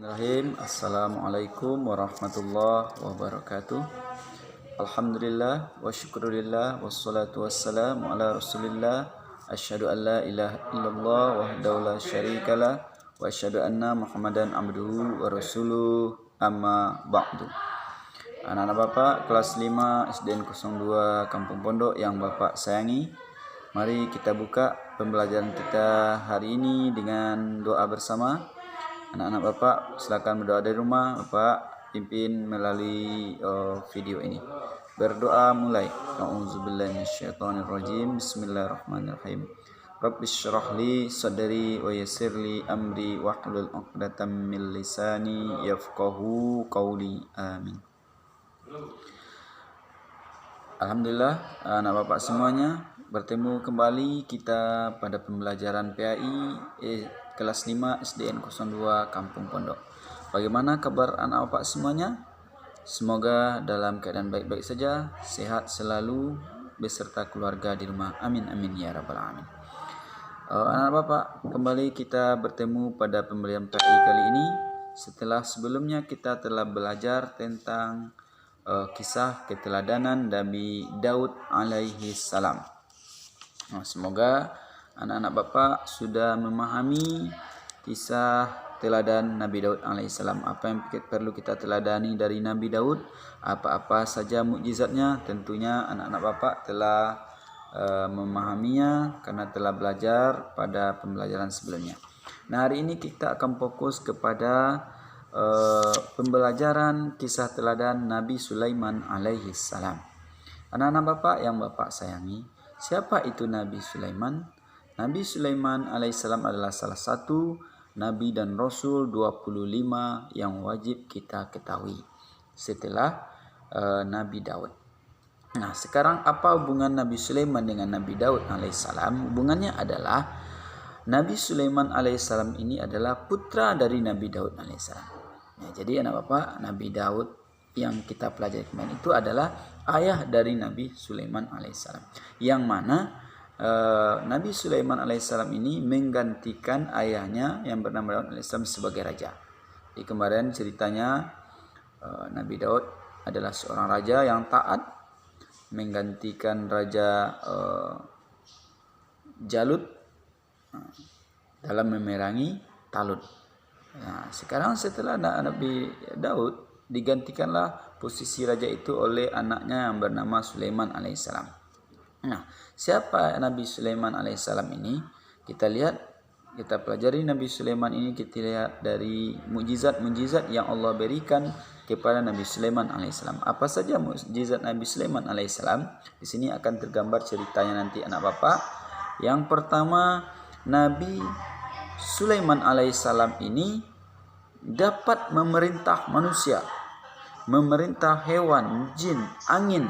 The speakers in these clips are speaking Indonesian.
Bismillahirrahmanirrahim. Assalamualaikum warahmatullahi wabarakatuh. Alhamdulillah wa syukurillah wassalatu wassalamu ala rasulillah. Asyhadu an la ilaha illallah wahdahu la syarikalah wa asyhadu anna Muhammadan abduhu wa rasuluh, amma ba'du. Anak-anak Bapak kelas 5 SDN 02 Kampung Pondok yang Bapak sayangi, mari kita buka pembelajaran kita hari ini dengan doa bersama. Anak-anak Bapak silakan berdoa dari rumah, Bapak pimpin melalui video ini. Berdoa mulai. A'udzubillahi minasyaitonirrajim. Bismillahirrahmanirrahim. Rabbi syrah li sadri wa yassir li amri wahlul 'uqdatam min lisani yafqahu qawli. Amin. Alhamdulillah, anak Bapak semuanya, bertemu kembali kita pada pembelajaran PAI kelas 5 SDN 02 Kampung Pondok. Bagaimana kabar anak Bapak semuanya? Semoga dalam keadaan baik-baik saja, sehat selalu beserta keluarga di rumah. Amin amin ya rabbal alamin. Anak Bapak, kembali kita bertemu pada pembelajaran PAI kali ini setelah sebelumnya kita telah belajar tentang kisah keteladanan Nabi Daud alaihi salam. Semoga anak-anak Bapak sudah memahami kisah teladan Nabi Daud alaihissalam. Apa yang perlu kita teladani dari Nabi Daud, apa-apa saja mukjizatnya, tentunya anak-anak Bapak telah memahaminya karena telah belajar pada pembelajaran sebelumnya. Nah, hari ini kita akan fokus kepada pembelajaran kisah teladan Nabi Sulaiman alaihissalam. Anak-anak Bapak yang Bapak sayangi, siapa itu Nabi Sulaiman? Nabi Sulaiman alaihissalam adalah salah satu Nabi dan Rasul 25 yang wajib kita ketahui setelah Nabi Daud. Nah, sekarang apa hubungan Nabi Sulaiman dengan Nabi Daud alaihissalam? Hubungannya adalah Nabi Sulaiman alaihissalam ini adalah putra dari Nabi Daud alaihissalam. Nah, jadi anak Bapak, Nabi Daud yang kita pelajari kemarin itu adalah ayah dari Nabi Sulaiman alaihissalam, yang mana Nabi Sulaiman alaihissalam ini menggantikan ayahnya yang bernama Daud alaihissalam sebagai raja. Di kemarin ceritanya Nabi Daud adalah seorang raja yang taat, menggantikan raja Jalut dalam memerangi Talut. Nah, sekarang setelah Nabi Daud digantikanlah posisi raja itu oleh anaknya yang bernama Sulaiman alaihissalam. Nah, siapa Nabi Sulaiman alaihissalam ini? Kita lihat, kita pelajari Nabi Sulaiman ini, kita lihat dari mukjizat-mukjizat yang Allah berikan kepada Nabi Sulaiman alaihissalam. Apa saja mukjizat Nabi Sulaiman alaihissalam? Di sini akan tergambar ceritanya nanti anak Bapak. Yang pertama, Nabi Sulaiman alaihissalam ini dapat memerintah manusia, memerintah hewan, jin, angin,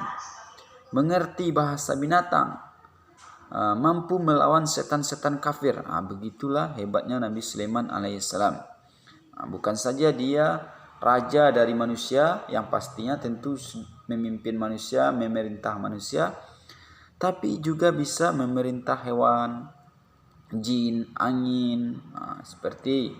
mengerti bahasa binatang, mampu melawan setan-setan kafir. Begitulah hebatnya Nabi Sulaiman alaihissalam. Bukan saja dia raja dari manusia yang pastinya tentu memimpin manusia, memerintah manusia, tapi juga bisa memerintah hewan, jin, angin. Seperti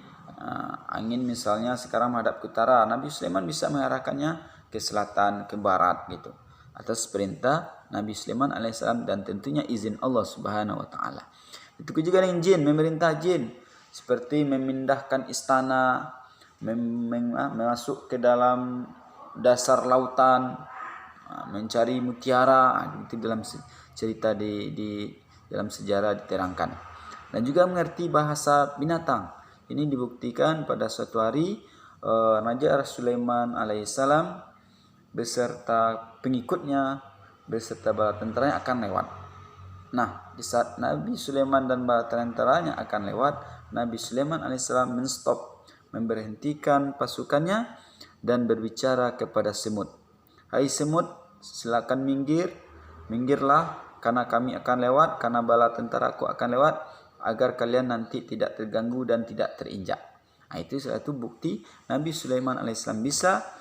angin misalnya sekarang menghadap ke utara, Nabi Sulaiman bisa mengarahkannya ke selatan, ke barat gitu, atas perintah Nabi Sulaiman alaihissalam dan tentunya izin Allah Subhanahu wa taala. Itu juga dengan jin, memerintah jin seperti memindahkan istana, masuk ke dalam dasar lautan, mencari mutiara. Itu dalam cerita di dalam sejarah diterangkan. Dan juga mengerti bahasa binatang. Ini dibuktikan pada suatu hari Raja Sulaiman alaihissalam beserta pengikutnya, beserta bala tentaranya akan lewat. Nah, di saat Nabi Sulaiman dan bala tentaranya akan lewat, Nabi Sulaiman alaihissalam menstop, memberhentikan pasukannya dan berbicara kepada semut. Hai semut, silakan minggir, minggirlah karena kami akan lewat, karena bala tentaraku akan lewat, agar kalian nanti tidak terganggu dan tidak terinjak. Nah, itu salah satu bukti Nabi Sulaiman alaihissalam bisa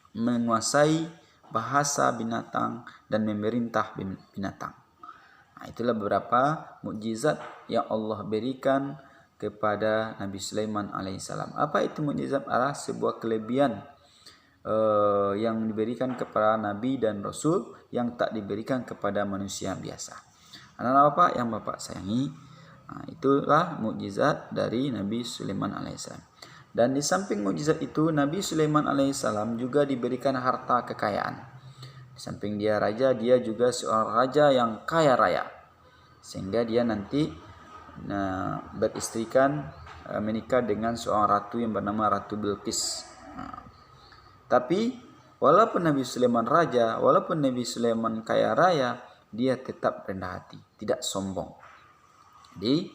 menguasai bahasa binatang dan memerintah binatang. Nah, itulah beberapa mukjizat yang Allah berikan kepada Nabi Sulaiman alaihissalam. Apa itu mukjizat? Adalah sebuah kelebihan yang diberikan kepada Nabi dan Rasul yang tak diberikan kepada manusia biasa. Anak-anak Bapak yang Bapak sayangi, itulah mukjizat dari Nabi Sulaiman alaihissalam. Dan di samping mukjizat itu, Nabi Sulaiman alaihissalam juga diberikan harta kekayaan. Di samping dia raja, dia juga seorang raja yang kaya raya, sehingga dia nanti beristrikan menikah dengan seorang ratu yang bernama Ratu Bilqis. Tapi walaupun Nabi Sulaiman raja, walaupun Nabi Sulaiman kaya raya, dia tetap rendah hati, tidak sombong. Jadi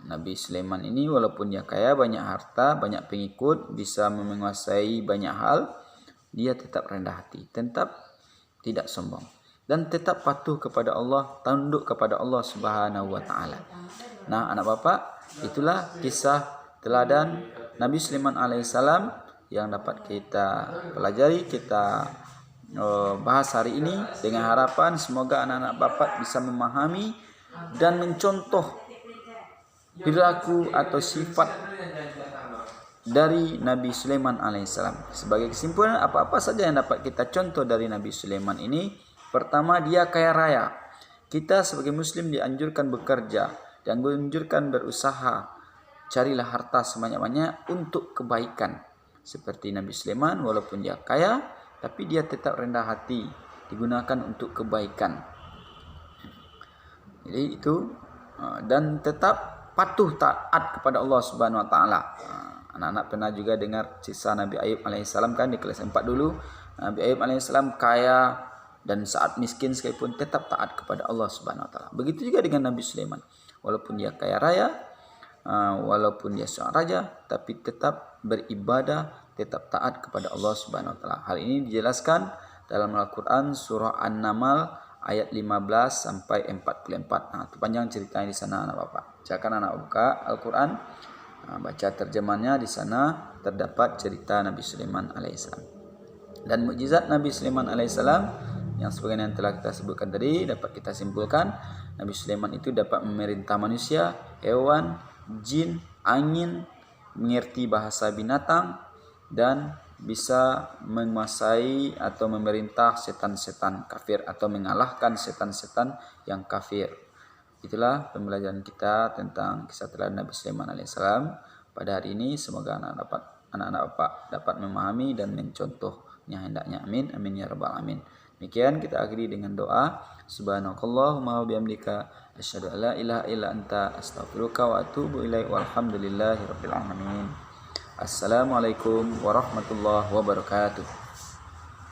Nabi Sulaiman ini walaupun dia kaya, banyak harta, banyak pengikut, bisa menguasai banyak hal, dia tetap rendah hati, tetap tidak sombong, dan tetap patuh kepada Allah, tunduk kepada Allah Subhanahu wa taala. Nah, anak Bapak, itulah kisah teladan Nabi Sulaiman alaihissalam yang dapat kita pelajari, kita bahas hari ini, dengan harapan semoga anak-anak Bapak bisa memahami dan mencontoh perilaku atau sifat dari Nabi Sulaiman alaihissalam. Sebagai kesimpulan, apa-apa saja yang dapat kita contoh dari Nabi Sulaiman ini? Pertama, dia kaya raya. Kita sebagai muslim dianjurkan bekerja dan dianjurkan berusaha. Carilah harta sebanyak-banyak untuk kebaikan. Seperti Nabi Sulaiman, walaupun dia kaya, tapi dia tetap rendah hati, digunakan untuk kebaikan. Jadi itu, dan tetap patuh taat kepada Allah Subhanahu wa taala. Anak-anak pernah juga dengar kisah Nabi Ayub alaihissalam kan di kelas 4 dulu. Nabi Ayub alaihissalam kaya dan saat miskin sekalipun tetap taat kepada Allah Subhanahu wa taala. Begitu juga dengan Nabi Sulaiman. Walaupun dia kaya raya, walaupun dia seorang raja, tapi tetap beribadah, tetap taat kepada Allah Subhanahu wa taala. Hal ini dijelaskan dalam Al-Qur'an surah An-Naml ayat 15 sampai 44. Itu panjang ceritanya di sana anak Bapak. Silakan anak buka Al-Qur'an, baca terjemahannya. Di sana terdapat cerita Nabi Sulaiman alaihissalam. Dan mukjizat Nabi Sulaiman alaihissalam yang sebagaimana yang telah kita sebutkan tadi, dapat kita simpulkan Nabi Sulaiman itu dapat memerintah manusia, hewan, jin, angin, mengerti bahasa binatang, dan bisa menguasai atau memerintah setan-setan kafir atau mengalahkan setan-setan yang kafir. Itulah pembelajaran kita tentang kisah teladan Nabi Sulaiman alaihissalam pada hari ini. Semoga anak-anak Bapak dapat memahami dan mencontohnya hendaknya. Amin, amin ya rabbal alamin. Demikian kita akhiri dengan doa. Subhanakallahumma wa bihamdika asyhadu an la ilaha illa anta astaghfiruka wa atubu ilaik. Walhamdulillahirabbil alamin. Assalamualaikum warahmatullahi wabarakatuh.